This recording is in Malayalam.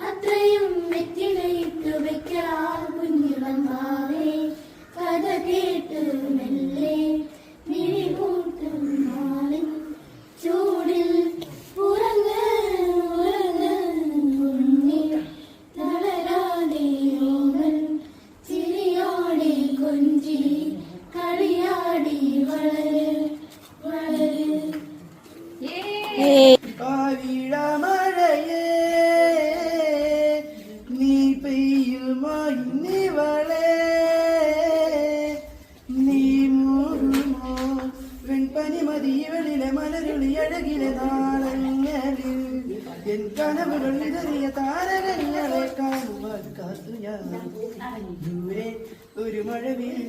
അത്രയും വെറ്റിലയിട്ടു വെക്കാം കുഞ്ഞിളമ്പാവേ കഥ കേട്ട് മെല്ലെ മിഴികൂട്ടും നാളിൻ ചൂടിൽ ഉറങ്ങ് ഉണ്ണി തളരാതെ ഓമൻ ചിരിയോടെ കൊഞ്ചി കളിയാടി വളര് വളര് മഴയേ നീ പെയ്യുമോ ഇന്നിവളെ നീ മൂടുമോ വെൺപനി മതിയവളിലെ മലരുളി അഴകിലെ നാളങ്ങളിൽ എൻ കനവുകൾ ഇതറിയ താരകങ്ങളെ കാണുവാൻ കാത്തു ഞാൻ ദൂരെ ഒരു മഴവിൽ